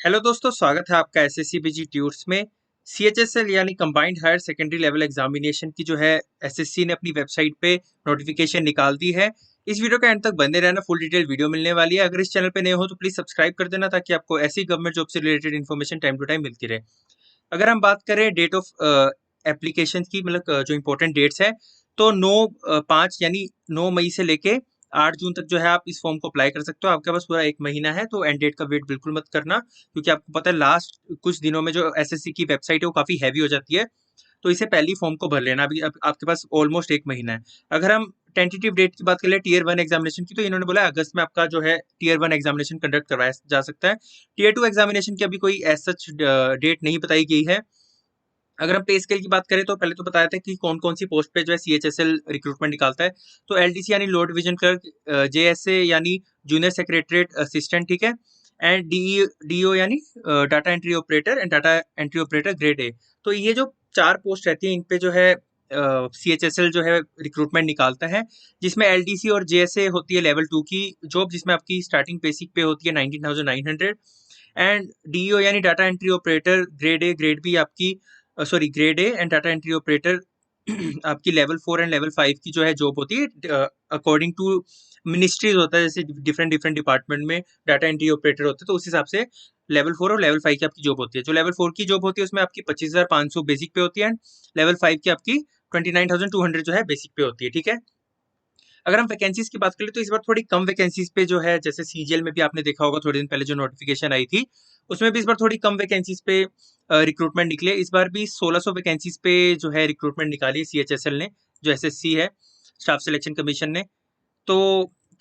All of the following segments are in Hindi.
हेलो दोस्तों, स्वागत है आपका एसएससी बीजी ट्यूट्स में। सीएचएसएल यानी combined higher secondary level examination की जो है एसएससी ने अपनी वेबसाइट पे नोटिफिकेशन निकाल दी है। इस वीडियो के एंड तक बने रहना, फुल डिटेल वीडियो मिलने वाली है। अगर इस चैनल पे नए हो तो प्लीज सब्सक्राइब कर देना ताकि आपको ऐसी गवर्नमेंट जॉब से related information time to time मिलती रहे। अगर हम बात करें डेट ऑफ एप्लीकेशन की, मतलब जो इंपॉर्टेंट डेट्स है, तो 9/5 यानी 9 मई से लेके 8 जून तक जो है आप इस फॉर्म को अप्लाई कर सकते हो। आपके पास पूरा 1 महीना है, तो एंड डेट का वेट बिल्कुल मत करना, क्योंकि आपको पता है लास्ट कुछ दिनों में जो एसएससी की वेबसाइट है वो काफ़ी हैवी हो जाती है। तो इसे पहली फॉर्म को भर लेना। अभी आपके पास ऑलमोस्ट 1 महीना है। अगर हम टेंटेटिव डेट की बात करें टीयर 1 एग्जामिनेशन की, तो इन्होंने बोला अगस्त में आपका जो है टीयर 1 एग्जामिनेशन कंडक्ट करवाया जा सकता है। टीयर 2 एग्जामिनेशन की अभी कोई एज सच डेट नहीं बताई गई है। अगर हम पे स्केल की बात करें तो पहले तो बताया था कि कौन कौन सी पोस्ट पे जो है सीएचएसएल रिक्रूटमेंट निकालता है। तो एलडीसी यानी लोड डिवीजन क्लर्क, जेएसए यानी जूनियर सेक्रेटरीट असिस्टेंट, ठीक है, एंड डीओ यानी data entry operator and data entry operator grade ए। तो ये जो 4 पोस्ट रहती है, इन पे जो है सीएचएसएल जो है रिक्रूटमेंट निकालता है, जिसमें एलडीसी और जेएसए होती है लेवल 2 की जॉब, जिसमें आपकी स्टार्टिंग बेसिक पे होती है 19,900। एंड डीओ यानी data entry operator grade A, grade B आपकी grade A and data entry operator आपकी लेवल 4 एंड लेवल 5 की जो है जॉब होती है। अकॉर्डिंग टू मिनिस्ट्रीज होता है, जैसे डिफरेंट डिफरेंट डिपार्टमेंट में डाटा एंट्री ऑपरेटर होते हैं, तो उस हिसाब से लेवल 4 और लेवल 5 की आपकी जॉब होती है। जो लेवल 4 की जॉब होती है उसमें आपकी 25,500 बेसिक पे होती है, एंड लेवल 5 की आपकी 29,200 जो है बेसिक पे होती है, ठीक है। अगर हम वैकेंसीज की बात करें तो इस बार थोड़ी कम वैकेंसीज पे जो है, जैसे सीजीएल में भी आपने देखा होगा थोड़े दिन पहले जो नोटिफिकेशन आई थी, उसमें भी इस बार थोड़ी कम वैकेंसीज पे रिक्रूटमेंट निकले। इस बार भी 1600 वैकेंसीज पे जो है रिक्रूटमेंट निकाली है सीएचएसएल ने, जो एसएससी है, स्टाफ सिलेक्शन कमीशन ने। तो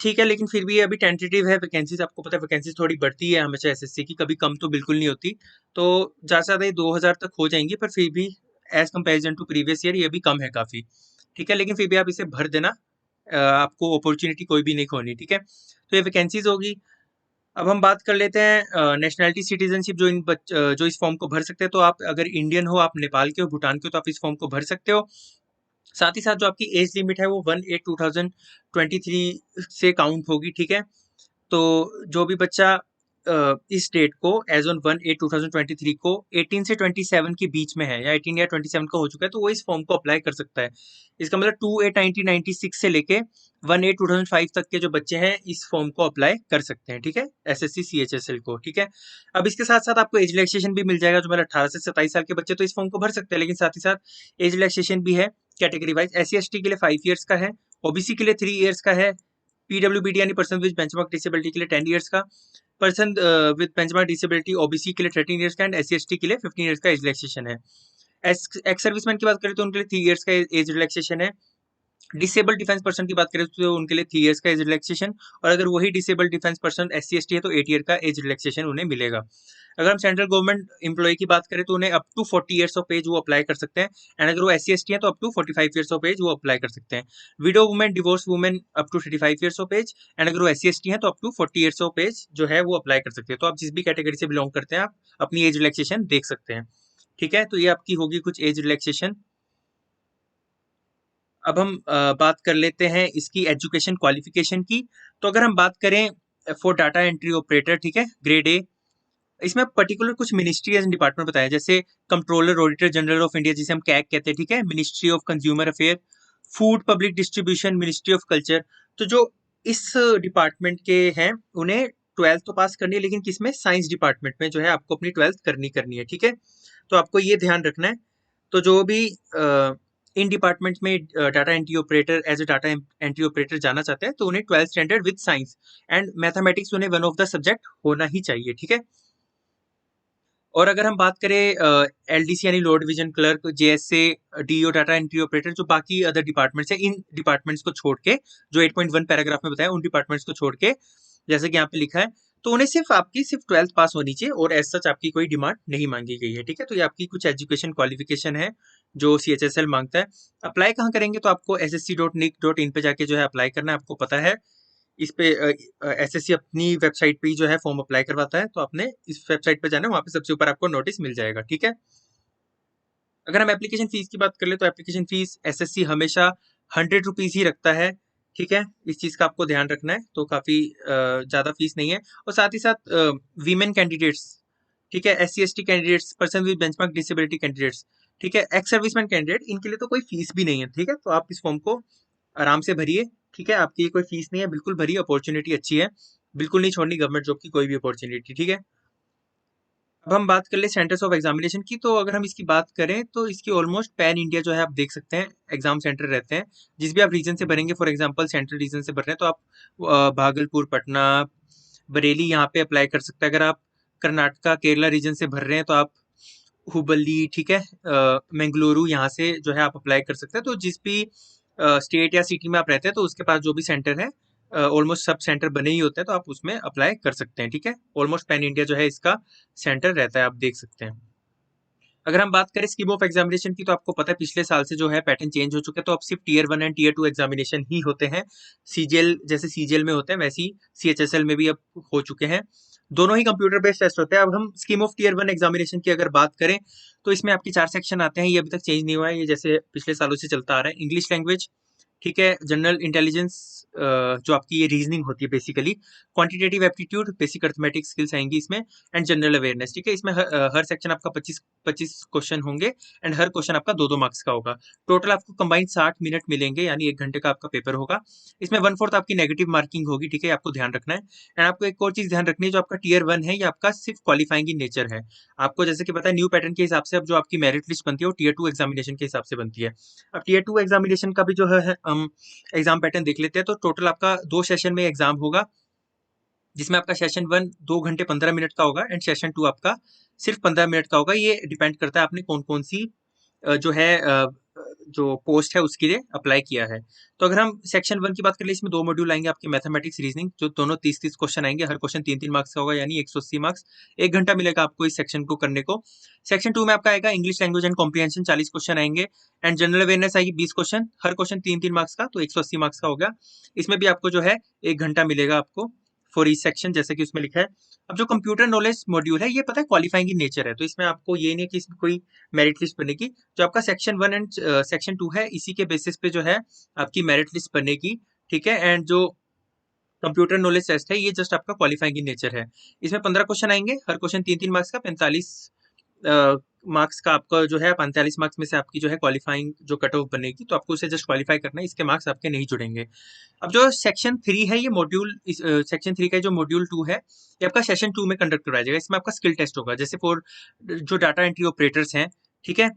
ठीक है, लेकिन फिर भी अभी टेंटेटिव है वैकेंसीज। आपको पता है वैकेंसीज थोड़ी बढ़ती है हमेशा एसएससी की, कभी कम तो बिल्कुल नहीं होती। तो ज़्यादा से ज़्यादा ये 2000 तक हो जाएंगी, पर फिर भी as comparison to previous year ये भी कम है काफ़ी, ठीक है। लेकिन फिर भी आप इसे भर देना, आपको अपॉर्चुनिटी कोई भी नहीं खोनी, ठीक है। तो ये वैकेंसीज होगी। अब हम बात कर लेते हैं नेशनलिटी सिटीजनशिप, जो इस फॉर्म को भर सकते हैं। तो आप अगर इंडियन हो, आप नेपाल के हो, भूटान के हो, तो आप इस फॉर्म को भर सकते हो। साथ ही साथ जो आपकी एज लिमिट है वो 1/8/2023 से काउंट होगी, ठीक है। तो जो भी बच्चा इस डेट को एज ऑन 1/8/2023 को 18 से 27 के बीच में है, या 18 या 27 का हो चुका है, तो वो इस फॉर्म को अप्लाई कर सकता है। इसका मतलब 2/8/1996 से लेके 1/8/2005 तक के जो बच्चे हैं इस फॉर्म को अप्लाई कर सकते हैं, ठीक है, एसएससी सीएचएसएल को, ठीक है। अब इसके साथ साथ आपको एज रिलैक्सेशन भी मिल जाएगा। जो मतलब 18 से 27 साल के बच्चे तो इस फॉर्म को भर सकते हैं, लेकिन साथ ही साथ एज रिलैक्सेशन भी है कैटेगरी वाइज। SC/ST के लिए 5 ईयर्स का है, ओबीसी के लिए 3 ईयर्स का है, पीडब्ल्यूबीडी यानी पर्सन विद बेंचमार्क डिसेबिलिटी के लिए 10 ईयर्स का, person with benchmark disability OBC के लिए 13 ईयर्स का, एंड SC/ST के लिए 15 ईयर्स का एज रिलैक्सेशन है। एक्स सर्विसमैन की बात करें तो उनके लिए 3 ईयर्स का एज रिलैक्सेशन है। डिसेबल डिफेंस पर्सन की बात करें तो उनके लिए 3 ईयर्स का एज रिलैक्सेशन, और अगर वही डिसेबल डिफेंस पर्सन SC/ST है तो 8 ईयर का एज रिलैक्सेशन उन्हें मिलेगा। अगर हम सेंट्रल गवर्नमेंट एम्प्लॉय की बात करें तो उन्हें up to 40 years of age वो अप्लाई कर सकते हैं, एंड अगर वो SC/ST है तो up to 45 years of age वो अप्लाई कर सकते हैं। Widow women, divorce women up to 35 years of age, and अगर वो SC/ST है तो up to 40 years of age जो है वो अप्लाई कर सकते हैं। तो आप जिस भी कैटेगरी से बिलोंग करते हैं आप अपनी एज रिलैक्सेशन देख सकते हैं, ठीक है। तो ये आपकी होगी कुछ एज रिलैक्सेशन। अब हम बात कर लेते हैं इसकी एजुकेशन क्वालिफिकेशन की। तो अगर हम बात करें फॉर डाटा एंट्री ऑपरेटर, ठीक है, ग्रेड ए, इसमें पर्टिकुलर कुछ मिनिस्ट्री एंड डिपार्टमेंट बताया, जैसे controller auditor general of India, जिसे हम कैग कहते हैं, ठीक है, ministry of consumer affair, food public distribution, ministry of culture. तो जो इस डिपार्टमेंट के हैं उन्हें 12th तो पास करनी है, लेकिन किसमें, साइंस डिपार्टमेंट में जो है आपको अपनी 12th करनी है, ठीक है। तो आपको ये ध्यान रखना है। तो जो भी इन डिपार्टमेंट में data entry operator as a data entry operator जाना चाहते हैं तो उन्हें 12th standard with science and mathematics उन्हें वन ऑफ द सब्जेक्ट होना ही चाहिए, ठीक है। और अगर हम बात करें एलडीसी यानी load division clerk, JSA, DO, data entry operator, जो बाकी अदर डिपार्टमेंट्स हैं, इन डिपार्टमेंट्स को छोड़ के, जो 8.1 पैराग्राफ में बताया, उन डिपार्टमेंट्स को छोड़ के, जैसे कि यहाँ पे लिखा है, तो उन्हें सिर्फ 12th पास होनी चाहिए, और एज सच आपकी कोई डिमांड नहीं मांगी गई है, ठीक है। तो ये आपकी कुछ एजुकेशन क्वालिफिकेशन है जो सीएचएसएल मांगता है। अप्लाई कहाँ करेंगे, तो आपको ssc.nic.in पे जाके जो है अप्लाई करना है। आपको पता है इस पे एसएससी अपनी वेबसाइट पे ही जो है फॉर्म अप्लाई करवाता है, तो आपने इस वेबसाइट पे जाना है, वहाँ पे सबसे ऊपर आपको नोटिस मिल जाएगा, ठीक है। अगर हम एप्लीकेशन फीस की बात कर ले तो एप्लीकेशन फीस एसएससी हमेशा 100 रुपीज़ ही रखता है, ठीक है। इस चीज़ का आपको ध्यान रखना है। तो काफ़ी ज़्यादा फीस नहीं है। और साथ ही साथ वीमेन कैंडिडेट्स ठीक है, SC/ST candidates, person with benchmark disability candidates, ठीक है, एक्स सर्विसमैन कैंडिडेट, इनके लिए तो कोई फीस भी नहीं है। ठीक है, तो आप इस फॉर्म को आराम से भरिए। ठीक है, आपकी कोई फीस नहीं है, बिल्कुल भरिए, अपॉर्चुनिटी अच्छी है, बिल्कुल नहीं छोड़नी गवर्नमेंट जॉब की कोई भी अपॉर्चुनिटी। ठीक है, अब हम बात कर ले सेंटर्स ऑफ एग्जामिनेशन की। तो अगर हम इसकी बात करें तो इसकी ऑलमोस्ट पैन इंडिया जो है आप देख सकते हैं एग्जाम सेंटर रहते हैं। जिस भी आप रीजन से भरेंगे, फॉर एग्जांपल सेंट्रल रीजन से भर रहे हैं तो आप भागलपुर, पटना, बरेली यहाँ पे अप्लाई कर सकते हैं। अगर आप कर्नाटका, केरला रीजन से भर रहे हैं तो आप हुबली, ठीक है, मंगलुरु, यहाँ से जो है आप अप्लाई कर सकते हैं। तो जिस भी स्टेट या सिटी में आप रहते हैं तो उसके पास जो भी सेंटर है, ऑलमोस्ट सब सेंटर बने ही होते हैं, तो आप उसमें अप्लाई कर सकते हैं। ठीक है, ऑलमोस्ट पैन इंडिया जो है इसका सेंटर रहता है, आप देख सकते हैं। अगर हम बात करें स्कीम ऑफ एग्जामिनेशन की, तो आपको पता है पिछले साल से जो है पैटर्न चेंज हो चुके हैं। तो अब सिर्फ टीयर 1 एंड टीयर 2 एग्जामिनेशन ही होते हैं। सीजीएल जैसे सीजीएल में होते हैं वैसे ही सीएचएसएल में भी अब हो चुके हैं। दोनों ही कंप्यूटर बेस्ड टेस्ट होते हैं। अब हम स्कीम ऑफ टीयर 1 एग्जामिनेशन की अगर बात करें तो इसमें आपके 4 सेक्शन आते हैं। ये अभी तक चेंज नहीं हुआ है, ये जैसे पिछले सालों से चलता आ रहा है। इंग्लिश लैंग्वेज, ठीक है, जनरल इंटेलिजेंस, जो आपकी ये रीजनिंग होती है basically, quantitative aptitude, basic arithmetic skills आएंगी इसमें, एंड जनरल अवेयरनेस। ठीक है, इसमें हर सेक्शन आपका 25 क्वेश्चन होंगे एंड हर क्वेश्चन आपका 2-2 मार्क्स का होगा। टोटल आपको कंबाइंड 60 मिनट मिलेंगे, यानी 1 घंटे का आपका पेपर होगा। इसमें 1/4 आपकी नेगेटिव मार्किंग होगी। ठीक है, आपको ध्यान रखना है। एंड आपको एक और चीज ध्यान रखनी है, जो आपका टीयर 1 है ये आपका सिर्फ क्वालिफाइंग इन नेचर है। आपको जैसे कि पता है न्यू पैटर्न के हिसाब से अब जो आपकी मेरिट लिस्ट बनती है वो टीयर 2 एग्जामिनेशन के हिसाब से बनती है। अब टीयर 2 एग्जामिनेशन का भी जो है हम एग्जाम पैटर्न देख लेते हैं। तो टोटल आपका 2 सेशन में एग्जाम होगा, जिसमें आपका सेशन 1 2 घंटे 15 मिनट का होगा एंड सेशन 2 आपका सिर्फ 15 मिनट का होगा। ये डिपेंड करता है आपने कौन कौन सी जो है जो पोस्ट है उसके लिए अप्लाई किया है। तो अगर हम सेक्शन 1 की बात करें, इसमें 2 मॉड्यूल आएंगे आपके, मैथमेटिक्स, रीजनिंग, जो दोनों 30-30 क्वेश्चन आएंगे। हर क्वेश्चन 3-3 मार्क्स का होगा, यानी 180 मार्क्स। 1 घंटा मिलेगा आपको इस सेक्शन को करने को। सेक्शन 2 में आपका आएगा English language and comprehension, 40 question आएंगे एंड जनरल अवेयरनेस आएगी 20 क्वेश्चन। हर क्वेश्चन 3-3 मार्क्स का, तो 180 मार्क्स का हो गया। इसमें भी आपको जो है 1 घंटा मिलेगा आपको फॉर ईच सेक्शन, जैसे कि उसमें लिखा है। अब जो कंप्यूटर नॉलेज मॉड्यूल है ये पता है क्वालिफाइंग इन नेचर है, तो इसमें आपको ये नहीं है कि इसमें कोई मेरिट लिस्ट बनेगी। जो आपका सेक्शन 1 एंड सेक्शन 2 है इसी के बेसिस पे जो है आपकी मेरिट लिस्ट बनेगी। ठीक है, एंड जो कंप्यूटर नॉलेज टेस्ट है ये जस्ट आपका क्वालिफाइंग इन नेचर है। इसमें 15 क्वेश्चन आएंगे, हर क्वेश्चन 3-3 मार्क्स का, 45 मार्क्स का आपका जो है 45 मार्क्स में से आपकी जो है क्वालिफाइंग जो कट ऑफ बनेगी, तो आपको उसे जस्ट क्वालिफाई करना है, इसके मार्क्स आपके नहीं जुड़ेंगे। अब जो सेक्शन 3 है ये मॉड्यूल, सेक्शन 3 का जो मॉड्यूल 2 है ये आपका सेशन 2 में कंडक्ट करवाया जाएगा। इसमें आपका स्किल टेस्ट होगा, जैसे फॉर जो डाटा एंट्री ऑपरेटर्स हैं। ठीक है,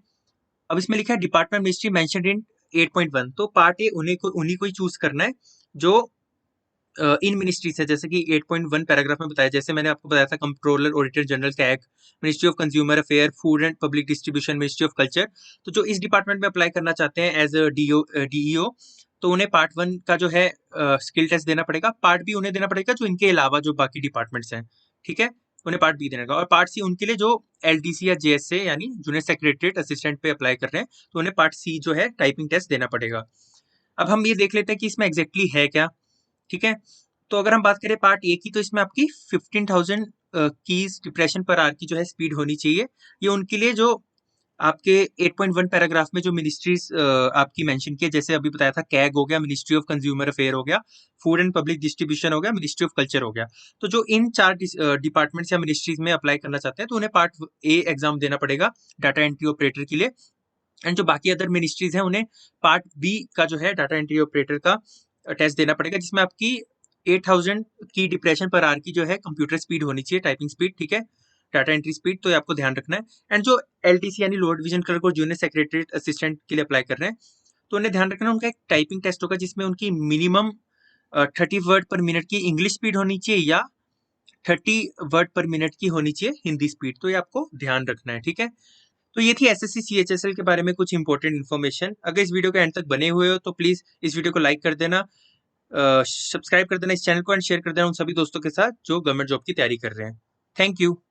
अब इसमें लिखा है डिपार्टमेंट मिनिस्ट्री मेंशन्ड इन 8.1, तो पार्ट ए उन्हीं को ही चूज करना है जो इन मिनिस्ट्रीज है, जैसे कि 8.1 पैराग्राफ में बताया, जैसे मैंने आपको बताया था controller auditor general CAG, ministry of consumer affair, food and public distribution, ministry of culture. तो जो इस डिपार्टमेंट में अप्लाई करना चाहते हैं एज डीईओ, तो उन्हें पार्ट 1 का जो है स्किल टेस्ट देना पड़ेगा। पार्ट बी उन्हें देना पड़ेगा जो इनके अलावा जो बाकी डिपार्टमेंट्स हैं। ठीक है, उन्हें पार्ट बी देना होगा। और पार्ट सी उनके लिए जो एलडीसी या जेएसए यानी जूनियर सेक्रेटरीट असिस्टेंट पे अप्लाई कर रहे हैं, तो उन्हें पार्ट सी जो है टाइपिंग टेस्ट देना पड़ेगा। अब हम ये देख लेते हैं कि इसमें एग्जैक्टली है क्या। ठीक है, तो अगर हम बात करें पार्ट ए की, तो इसमें आपकी 15,000 कीज डिप्रेशन पर आवर की जो है स्पीड होनी चाहिए। ये उनके लिए जो आपके 8.1 पैराग्राफ में जो मिनिस्ट्रीज आपकी मेंशन की है, जैसे अभी बताया था कैग हो गया, मिनिस्ट्री ऑफ कंज्यूमर अफेयर हो गया, फूड एंड पब्लिक डिस्ट्रीब्यूशन हो गया, मिनिस्ट्री ऑफ कल्चर हो गया। तो जो इन 4 डिपार्टमेंट्स या मिनिस्ट्रीज में अप्लाई करना चाहते हैं तो उन्हें पार्ट ए एग्जाम देना पड़ेगा डाटा एंट्री ऑपरेटर के लिए। एंड जो बाकी अदर मिनिस्ट्रीज हैं उन्हें पार्ट बी का जो है डाटा एंट्री ऑपरेटर का टेस्ट देना पड़ेगा, जिसमें आपकी 8,000 की डिप्रेशन पर आवर की जो है कंप्यूटर स्पीड होनी चाहिए, टाइपिंग स्पीड। ठीक है, डाटा एंट्री स्पीड, तो ये आपको ध्यान रखना है। एंड जो एलटीसी यानी लोअर डिवीजन क्लर्क और जूनियर सेक्रेटरीट असिस्टेंट के लिए अप्लाई कर रहे हैं, तो उन्हें ध्यान रखना उनका एक टाइपिंग टेस्ट होगा, जिसमें उनकी मिनिमम 30 वर्ड पर मिनट की इंग्लिश स्पीड होनी चाहिए या 30 वर्ड पर मिनट की होनी चाहिए हिंदी स्पीड, तो ये आपको ध्यान रखना है। ठीक है, तो ये थी एसएससी सीएचएसएल के बारे में कुछ इंपॉर्टेंट इन्फॉर्मेशन। अगर इस वीडियो के एंड तक बने हुए हो तो प्लीज इस वीडियो को लाइक कर देना, सब्सक्राइब कर देना इस चैनल को एंड शेयर कर देना उन सभी दोस्तों के साथ जो गवर्नमेंट जॉब की तैयारी कर रहे हैं। Thank you.